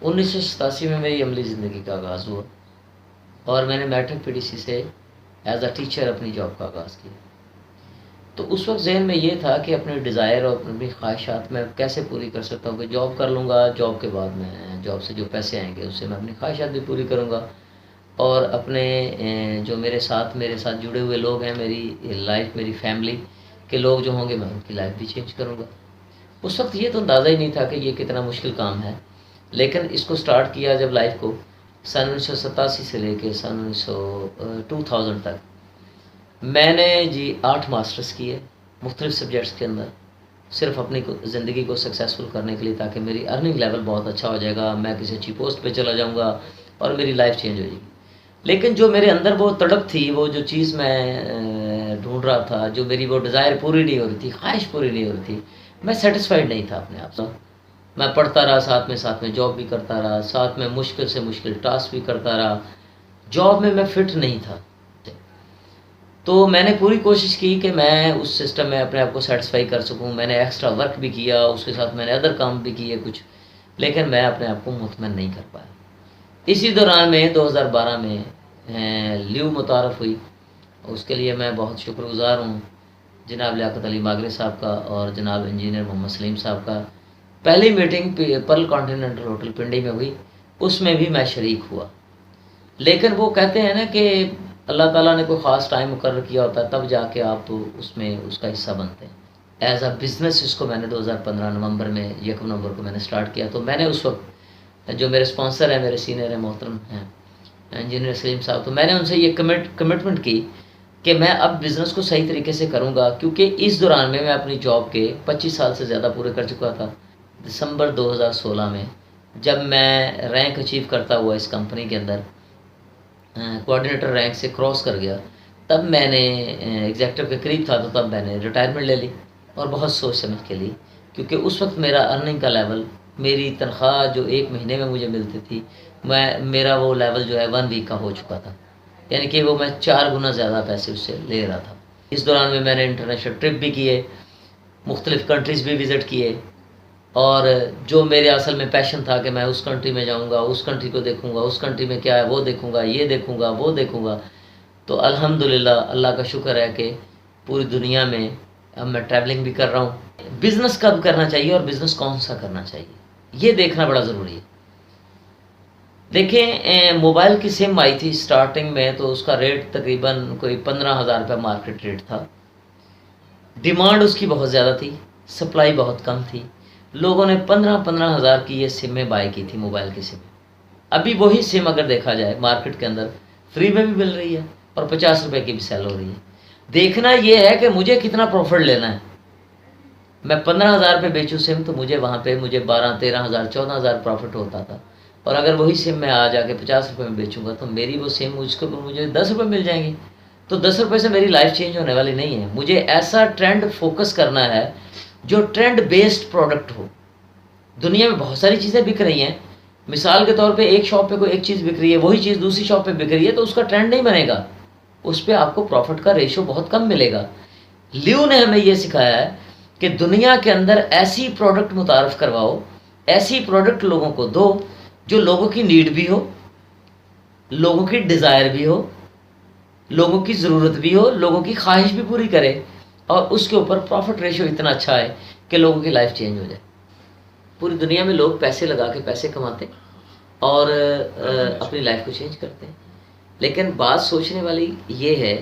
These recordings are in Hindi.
1987 में मेरी अमली ज़िंदगी का आगाज़ हुआ और मैंने मैट्रिक पीडीसी से एज अ टीचर अपनी जॉब का आगाज़ किया। तो उस वक्त जहन में ये था कि अपने डिज़ायर और अपनी ख्वाहिशात मैं कैसे पूरी कर सकता हूँ कि जॉब कर लूँगा, जॉब के बाद मैं जॉब से जो पैसे आएंगे उससे मैं अपनी ख्वाहिशात भी पूरी करूँगा और अपने जो मेरे साथ जुड़े हुए लोग हैं, मेरी लाइफ, मेरी फैमिली के लोग जो होंगे, मैं उनकी लाइफ भी चेंज करूँगा। उस वक्त ये तो अंदाज़ा ही नहीं था कि ये कितना मुश्किल काम है, लेकिन इसको स्टार्ट किया जब लाइफ को सन 1987 से लेके सन 2000 तक मैंने जी 8 मास्टर्स किए मुख्तलिफ़ सब्जेक्ट्स के अंदर, सिर्फ अपनी ज़िंदगी को सक्सेसफुल करने के लिए, ताकि मेरी अर्निंग लेवल बहुत अच्छा हो जाएगा, मैं किसी अच्छी पोस्ट पे चला जाऊंगा और मेरी लाइफ चेंज हो जाएगी। लेकिन जो मेरे अंदर वो तड़प थी, वो जो चीज़ मैं ढूंढ रहा था, जो मेरी वो डिज़ायर पूरी नहीं हो रही थी, ख्वाहिश पूरी नहीं हो रही थी, मैं सेटिस्फाइड नहीं था अपने आप से। मैं पढ़ता रहा, साथ में जॉब भी करता रहा, साथ में मुश्किल से मुश्किल टास्क भी करता रहा, जॉब में मैं फिट नहीं था। तो मैंने पूरी कोशिश की कि मैं उस सिस्टम में अपने आप को सेटिस्फाई कर सकूं। मैंने एक्स्ट्रा वर्क भी किया, उसके साथ मैंने अदर काम भी किए कुछ, लेकिन मैं अपने आप को मुतमईन नहीं कर पाया। इसी दौरान में 2012 में लीव मुतारफ़ हुई, उसके लिए मैं बहुत शुक्रगुज़ार हूँ जनाब लियाकत अली मागरे साहब का और जनाब इंजीनियर मोहम्मद सलीम साहब का। पहली मीटिंग पर्ल कॉन्टिनेंटल होटल पिंडी में हुई, उसमें भी मैं शरीक हुआ। लेकिन वो कहते हैं ना कि अल्लाह ताला ने कोई ख़ास टाइम मुकर्रर किया होता है, तब जाके आप उसमें उसका हिस्सा बनते हैं। एज़ अ बिज़नेस इसको मैंने 2015 नवंबर में 1 नवंबर को मैंने स्टार्ट किया। तो मैंने उस वक्त जो मेरे स्पॉन्सर हैं, मेरे सीनियर हैं, मोहतरम हैं इंजीनियर सलीम साहब, तो मैंने उनसे ये कमिटमेंट की कि मैं अब बिज़नेस को सही तरीके से करूँगा, क्योंकि इस दौरान में मैं अपनी जॉब के 25 साल से ज़्यादा पूरे कर चुका था। दिसंबर 2016 में जब मैं रैंक अचीव करता हुआ इस कंपनी के अंदर कोऑर्डिनेटर रैंक से क्रॉस कर गया, तब मैंने एग्जेक्टिव के करीब था, तो तब मैंने रिटायरमेंट ले ली और बहुत सोच समझ के ली, क्योंकि उस वक्त मेरा अर्निंग का लेवल, मेरी तनख्वाह जो 1 महीने में मुझे मिलती थी, मेरा वो लेवल जो है 1 वीक का हो चुका था, यानी कि वो मैं 4 गुना ज़्यादा पैसे उससे ले रहा था। इस दौरान में मैंने इंटरनेशनल ट्रिप भी किए, मुख्तलिफ़ कंट्रीज़ भी विज़िट किए, और जो मेरे असल में पैशन था कि मैं उस कंट्री में जाऊंगा, उस कंट्री को देखूंगा, उस कंट्री में क्या है वो देखूंगा, ये देखूंगा, वो देखूंगा। तो अल्हम्दुलिल्लाह, अल्लाह का शुक्र है कि पूरी दुनिया में अब मैं ट्रैवलिंग भी कर रहा हूँ। बिज़नेस कब करना चाहिए और बिज़नेस कौन सा करना चाहिए, ये देखना बड़ा ज़रूरी है। देखें, मोबाइल की सिम आई थी स्टार्टिंग में, तो उसका रेट तकरीबन कोई 15,000 रुपये मार्केट रेट था। डिमांड उसकी बहुत ज़्यादा थी, सप्लाई बहुत कम थी। लोगों ने 15-15 हज़ार की ये सिमें बाय की थी, मोबाइल की सिम। अभी वही सिम अगर देखा जाए मार्केट के अंदर फ्री में भी मिल रही है और 50 रुपए की भी सेल हो रही है। देखना ये है कि मुझे कितना प्रॉफिट लेना है। मैं 15,000 रुपये बेचूँ सिम, तो मुझे 12-13 हज़ार 14 हज़ार प्रॉफिट होता था, और अगर वही सिम मैं आ जाके 50 रुपये में बेचूँगा, तो मेरी वो सिम उसके ऊपर मुझे 10 रुपये मिल जाएंगी। तो 10 रुपये से मेरी लाइफ चेंज होने वाली नहीं है। मुझे ऐसा ट्रेंड फोकस करना है जो ट्रेंड बेस्ड प्रोडक्ट हो। दुनिया में बहुत सारी चीज़ें बिक रही हैं, मिसाल के तौर पे एक शॉप पे कोई एक चीज़ बिक रही है, वही चीज़ दूसरी शॉप पे बिक रही है, तो उसका ट्रेंड नहीं बनेगा, उस पर आपको प्रॉफिट का रेशो बहुत कम मिलेगा। लियो ने हमें ये सिखाया है कि दुनिया के अंदर ऐसी प्रोडक्ट मुतारफ़ करवाओ, ऐसी प्रोडक्ट लोगों को दो जो लोगों की नीड भी हो, लोगों की डिज़ायर भी हो, लोगों की ज़रूरत भी हो, लोगों की ख्वाहिश भी पूरी करे, और उसके ऊपर प्रॉफिट रेशो इतना अच्छा है कि लोगों की लाइफ चेंज हो जाए। पूरी दुनिया में लोग पैसे लगा के पैसे कमाते हैं और अपनी लाइफ को चेंज करते हैं, लेकिन बात सोचने वाली ये है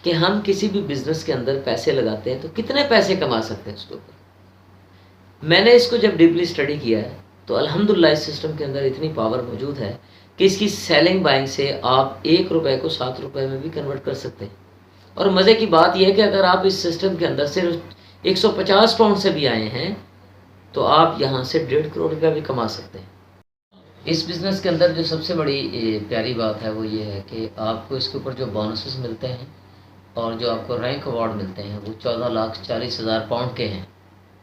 कि हम किसी भी बिज़नेस के अंदर पैसे लगाते हैं तो कितने पैसे कमा सकते हैं उसके ऊपर। मैंने इसको जब डीपली स्टडी किया है, तो अल्हम्दुलिल्लाह इस सिस्टम के अंदर इतनी पावर मौजूद है कि इसकी सेलिंग बाइंग से आप 1 रुपये को 7 रुपये में भी कन्वर्ट कर सकते हैं। और मज़े की बात यह है कि अगर आप इस सिस्टम के अंदर सिर्फ 150 पाउंड से भी आए हैं, तो आप यहाँ से 1.5 करोड़ रुपया भी कमा सकते हैं। इस बिज़नेस के अंदर जो सबसे बड़ी प्यारी बात है वो ये है कि आपको इसके ऊपर जो बोनसेस मिलते हैं और जो आपको रैंक अवार्ड मिलते हैं, वो 14,40,000 पाउंड के हैं।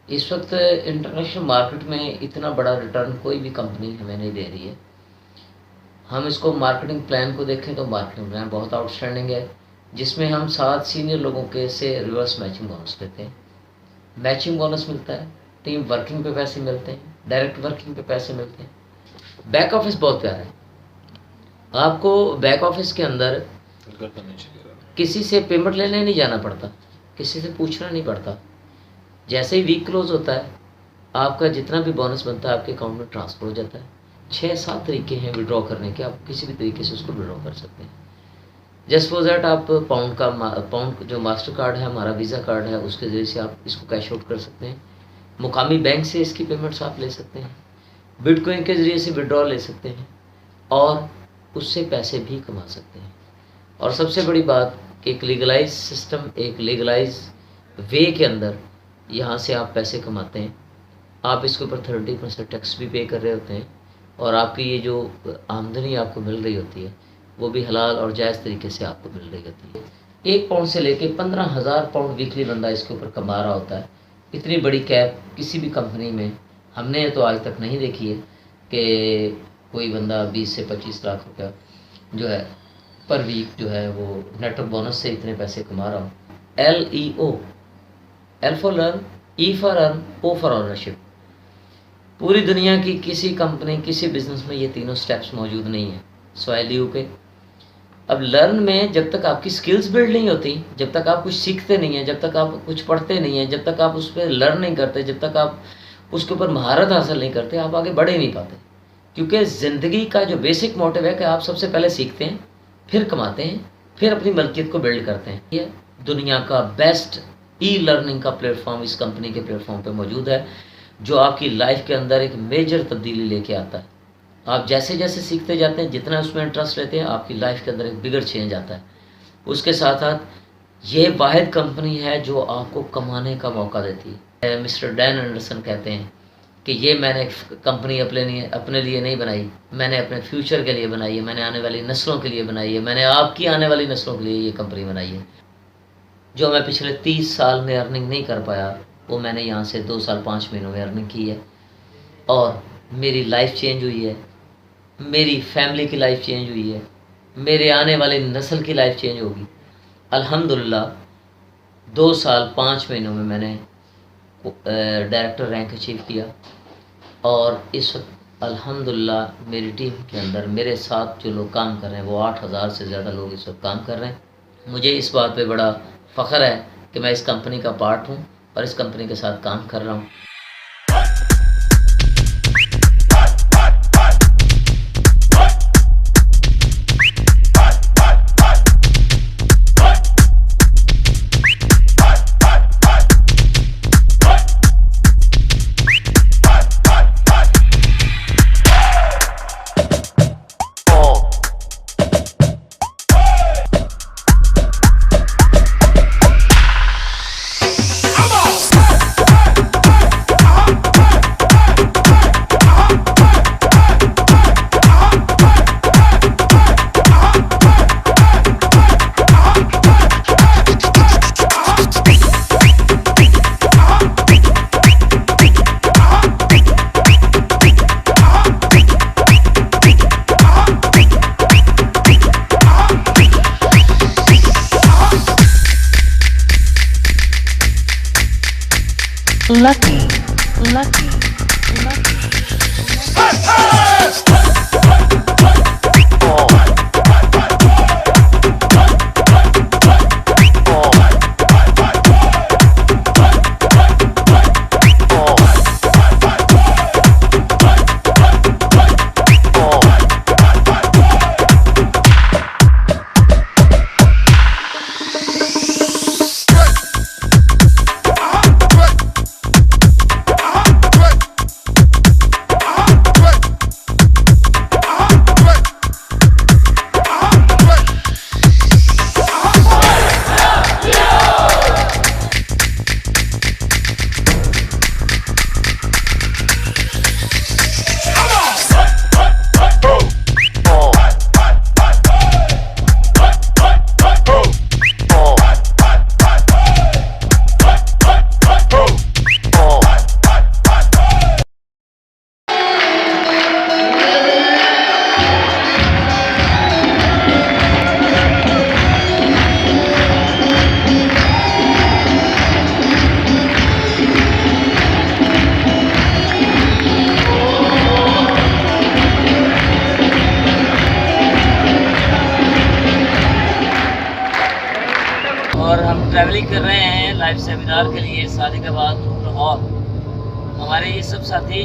इस वक्त इंटरनेशनल मार्केट में इतना बड़ा रिटर्न कोई भी कंपनी हमें नहीं दे रही है। हम इसको मार्केटिंग प्लान को देखें तो मार्केटिंग प्लान बहुत आउटस्टैंडिंग है, जिसमें हम 7 सीनियर लोगों के से रिवर्स मैचिंग बोनस लेते हैं। मैचिंग बोनस मिलता है, टीम वर्किंग पे पैसे मिलते हैं, डायरेक्ट वर्किंग पे पैसे मिलते हैं। बैक ऑफिस बहुत प्यारा है। आपको बैक ऑफिस के अंदर किसी से पेमेंट लेने नहीं जाना पड़ता, किसी से पूछना नहीं पड़ता। जैसे ही वीक क्लोज होता है, आपका जितना भी बोनस बनता है आपके अकाउंट में ट्रांसफ़र हो जाता है। 6-7 तरीके हैं विड्रॉ करने के, आप किसी भी तरीके से उसको विड्रॉ कर सकते हैं। जस्ट फॉर दैट आप पाउंड जो मास्टर कार्ड है, हमारा वीज़ा कार्ड है, उसके ज़रिए से आप इसको कैश आउट कर सकते हैं। मुकामी बैंक से इसकी पेमेंट्स आप ले सकते हैं, बिटकॉइन के ज़रिए से विड्रॉ ले सकते हैं और उससे पैसे भी कमा सकते हैं। और सबसे बड़ी बात कि एक लीगलाइज सिस्टम, एक लीगलाइज वे के अंदर यहाँ से आप पैसे कमाते हैं। आप इसके ऊपर 30% टैक्स भी पे कर रहे होते हैं और आपकी ये जो आमदनी आपको मिल रही होती है वो भी हलाल और जायज़ तरीके से आपको मिल रही होती है। 1 पाउंड से लेके 15,000 पाउंड वीकली बंदा इसके ऊपर कमा रहा होता है। इतनी बड़ी कैप किसी भी कंपनी में हमने तो आज तक नहीं देखी है कि कोई बंदा 20 से 25 लाख रुपया जो है पर वीक जो है वो नेटवर्क बोनस से इतने पैसे कमा रहा हूँ। LEO, L for learn, E for earn, O for ownership. पूरी दुनिया की किसी कंपनी, किसी बिजनेस में ये तीनों स्टेप्स मौजूद नहीं है सिवाय LEO के। अब लर्न में जब तक आपकी स्किल्स बिल्ड नहीं होती, जब तक आप कुछ सीखते नहीं हैं, जब तक आप कुछ पढ़ते नहीं हैं, जब तक आप उस पर लर्न नहीं करते, जब तक आप उसके ऊपर महारत हासिल नहीं करते, आप आगे बढ़ ही नहीं पाते। क्योंकि ज़िंदगी का जो बेसिक मोटिव है कि आप सबसे पहले सीखते हैं, फिर कमाते हैं, फिर अपनी मलकियत को बिल्ड करते हैं। ये दुनिया का बेस्ट लर्निंग का प्लेटफॉर्म इस कंपनी के प्लेटफॉर्म पे मौजूद है, जो आपकी लाइफ के अंदर एक मेजर तब्दीली लेके आता है। आप जैसे जैसे सीखते जाते हैं, जितना उसमें इंटरेस्ट लेते हैं, आपकी लाइफ के अंदर एक बिगर चेंज आता है। उसके साथ साथ ये वाहिद कंपनी है जो आपको कमाने का मौका देती है। मिस्टर डैन एंडरसन कहते हैं कि ये मैंने कंपनी अपने लिए नहीं बनाई, मैंने अपने फ्यूचर के लिए बनाई है, मैंने आने वाली नस्लों के लिए बनाई है, मैंने आपकी आने वाली नस्लों के लिए ये कंपनी बनाई है। जो मैं पिछले 30 साल में अर्निंग नहीं कर पाया, वो मैंने यहाँ से 2 साल 5 महीनों में अर्निंग की है और मेरी लाइफ चेंज हुई है, मेरी फैमिली की लाइफ चेंज हुई है, मेरे आने वाली नस्ल की लाइफ चेंज होगी। अल्हम्दुलिल्लाह 2 साल 5 महीनों में मैंने डायरेक्टर रैंक अचीव किया और इस वक्त अल्हम्दुलिल्लाह मेरी टीम के अंदर मेरे साथ जो लोग काम कर रहे हैं वो 8,000 से ज़्यादा लोग इस वक्त काम कर रहे हैं। मुझे इस बात पे बड़ा फ़ख्र है कि मैं इस कंपनी का पार्ट हूँ और इस कंपनी के साथ काम कर रहा हूँ। Lucky, lucky, lucky. कर रहे हैं लाइव सेमिनार के लिए सादिकाबाद लाहौर। हमारे ये सब साथी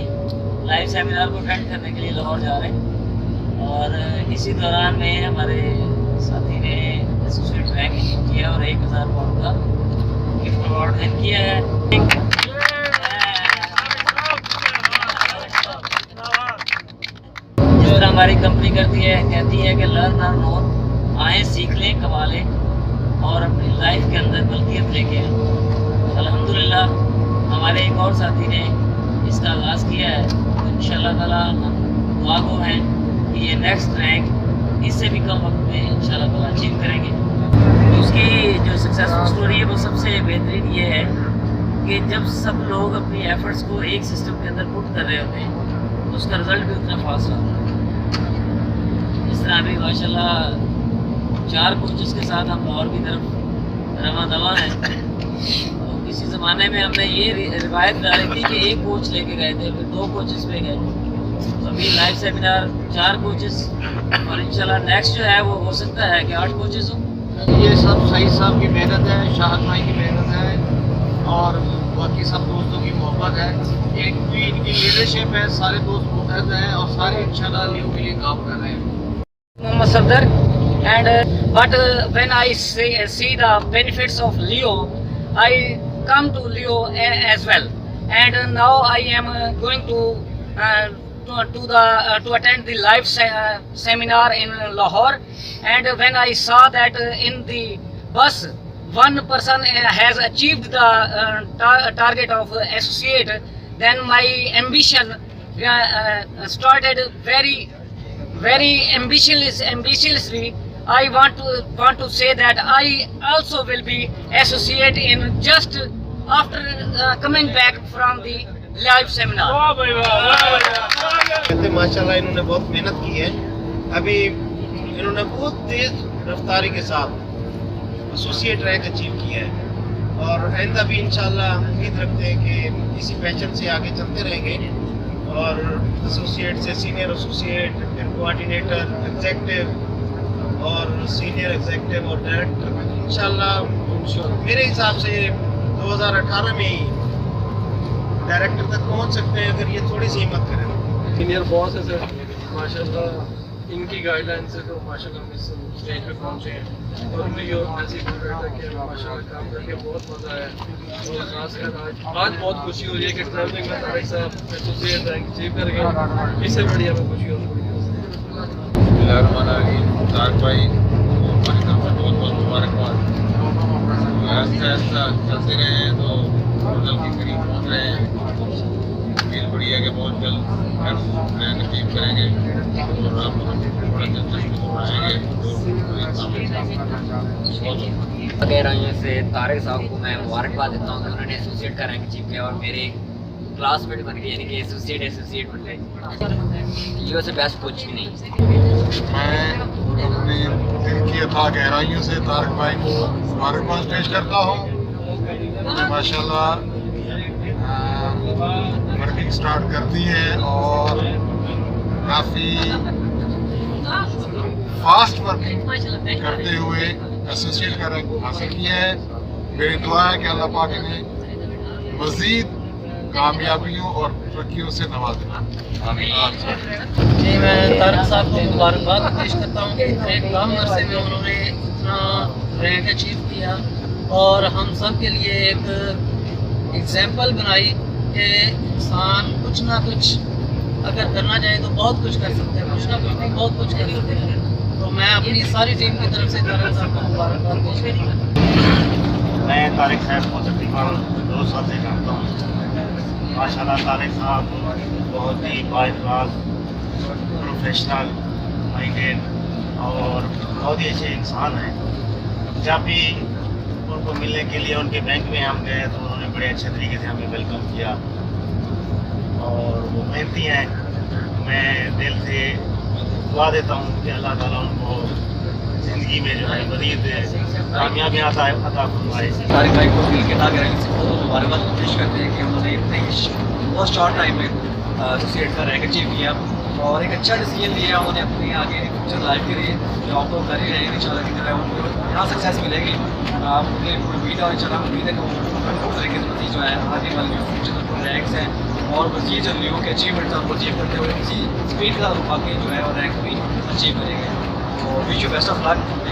लाइव सेमिनार को अटेंड करने के लिए लाहौर जा रहे हैं और इसी दौरान में हमारे साथी ने एसोसिएट रैंक किया और 1000 पाउंड का गिफ्ट अवार्ड देन किया है। जिस तरह हमारी कंपनी कहती है कि लर्न अर्न मोर, आए सीख लें कमा लें और अपनी लाइफ के अंदर बल्कियत लेके आए। अल्हम्दुलिल्लाह हमारे एक और साथी ने इसका आगाज़ किया है, तो इंशाल्लाह ताला हम दुआ गो हैं कि ये नेक्स्ट रैंक इससे भी कम वक्त में इंशाल्लाह ताला अचीव करेंगे। तो उसकी जो सक्सेसफुल स्टोरी है वो सबसे बेहतरीन ये है कि जब सब लोग अपनी एफर्ट्स को एक सिस्टम के अंदर पुट कर रहे होते हैं तो उसका रिज़ल्ट भी उतना फास्ट आता है। इस तरह अभी माशाल्लाह 4 कोचेस के साथ हम लाहौर की तरफ रवा दवा हैं। तो किसी ज़माने में हमने ये रिवायत डाली थी कि एक कोच लेके गए थे, फिर 2 कोचेस पे गए। तो अभी लाइव सेमिनार 4 कोचेस और इंशाल्लाह नेक्स्ट जो है वो हो सकता है कि 8 कोचेस हो। ये सब सईद साहब की मेहनत है, शाहद भाई की मेहनत है और बाकी सब दोस्तों की मोहब्बत है। एक भी इनकी लीडरशिप है, सारे दोस्त मुतहद हैं और सारे इंशाल्लाह लियो के लिए काम कर रहे हैं। Muhammad Safdar, and but when I see the benefits of Leo, I come to Leo as well, and now I am going to attend the live seminar in Lahore, and when I saw that in the bus one person has achieved the target of associate, then my ambition started very ambitiously. I want to say that I also will be associate in just after coming back from the live seminar. कहते माशाल्लाह इन्होंने बहुत मेहनत की है। अभी इन्होंने बहुत तेज रफ्तारी के साथ एसोसिएट रैंक अचीव किया है और आइंदा भी इंशाल्लाह हम उम्मीद रखते हैं कि इसी पैशन से आगे चलते रहेंगे और एसोसिएट से सीनियर एसोसिएट, फिर कोऑर्डिनेटर, एग्जेक्टिव और सीनियर एग्जेक्टिव और डायरेक्टर इंशाल्लाह मेरे हिसाब से 2018 में ही डायरेक्टर तक पहुंच सकते हैं अगर ये थोड़ी सी हिम्मत करें। सीनियर बॉस है सर, माशाल्लाह इनकी गाइडलाइन से तो माशाल्लाह हम इस स्टेज पे पहुंचे हैं और मुझे ये ऐसी फील रहा था कि माशाल्लाह काम करके बहुत मज़ा आया और खासकर आज बहुत खुशी हो रही है कि ट्रैवलिंग में तारिक साहब एसोसिएट रैंक अचीव कर गए। इससे बड़ी हमें खुशी हो रही है। तारिक भाई बहुत बहुत मुबारकबाद। ऐसा ऐसा चलते रहे हैं तो मंजिल के करीब पहुँच रहे हैं। फील बड़ी है कि बहुत जल्द रैंक अचीव करेंगे और हम थोड़ा दिलचस्पी बनाएंगे। गहराइयों से तारिक साहब को मैं मुबारकबाद देता हूँ कि उन्होंने एसोसिएट का रैंक अचीव किया और मेरे क्लासमेट बन गए, यानी कि एसोसिएट बन गए। लियो से बेस्ट कोच भी नहीं। मैं अपने दिल की अथाह गहराइयों से तारिक भाई को मुबारकबाद पेश करता हूँ। माशाल्लाह वर्किंग स्टार्ट करती है और काफ़ी फास्ट वर्किंग करते हुए एसोसिएट का रैंक हासिल किया है। मेरी दुआ है कि अल्लाह पाक इन्हें मज़ीद कामयाबियों और तरक्कियों से नवाजें। जी मैं तारिक साहब को मुबारकबाद पेश करता हूँ कि इतने कम अरसे में उन्होंने इतना रैंक अचीव किया और हम सब के लिए एक एग्जाम्पल बनाई कि इंसान कुछ ना कुछ अगर करना चाहे तो बहुत कुछ कर सकते हैं, कुछ ना कुछ नहीं बहुत कुछ कर सकते हैं। तो मैं अपनी सारी टीम की तरफ से तारिक साहब को मुबारकबाद पेश करता हूँ। मैं तारिक साहब को तकरीबन 2 साल से जानता हूँ। माशाल्लाह तारिक साहब बहुत ही बाइख्लास, प्रोफेशनल माइंडेड और बहुत ही अच्छे इंसान हैं। जब भी उनको मिलने के लिए उनके बैंक में हम गए तो उन्होंने बड़े अच्छे तरीके से हमें वेलकम किया और वो मेहनती हैं। मैं दिल से दुआ देता हूँ कि अल्लाह ताला उनको ज़िंदगी में जो है मज़ीद कामयाबियाँ अता फरमाए। तारिक भाई को दिल के नागरिक से बहुत मुबारकबाद पेश करते हैं कि उन्होंने इतने बहुत शॉर्ट टाइम में एसोसिएट का रैंक अचीव किया और एक अच्छा डिसीजन लिया उन्होंने अपनी आगे फ्यूचर लाइफ के लिए। जॉब तो कर ही रहे हैं इंशाल्लाह की तरह उनको यहाँ सक्सेस मिलेगी। मुझे उम्मीद है इंशाल्लाह उम्मीद है कि वो तरीके से मज़ीद जो है आगे वाले जो फ्यूचर प्रोजेक्ट्स हैं और मज़ीद जो न्यू के अचीवमेंट्स हैं उनको अचीव करते हुए किसी स्पीड का आगे जो है और रैंक भी अचीव करेंगे। तो wish you best of luck.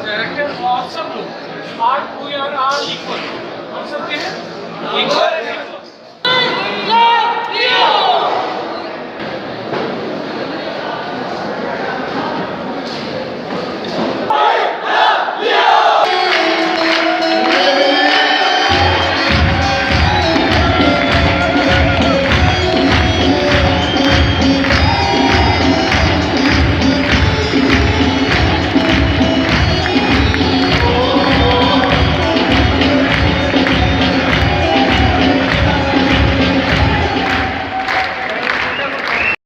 Director और सब लोग आज वी आर ऑल इक्वल, हम सब के हैं इक्वल।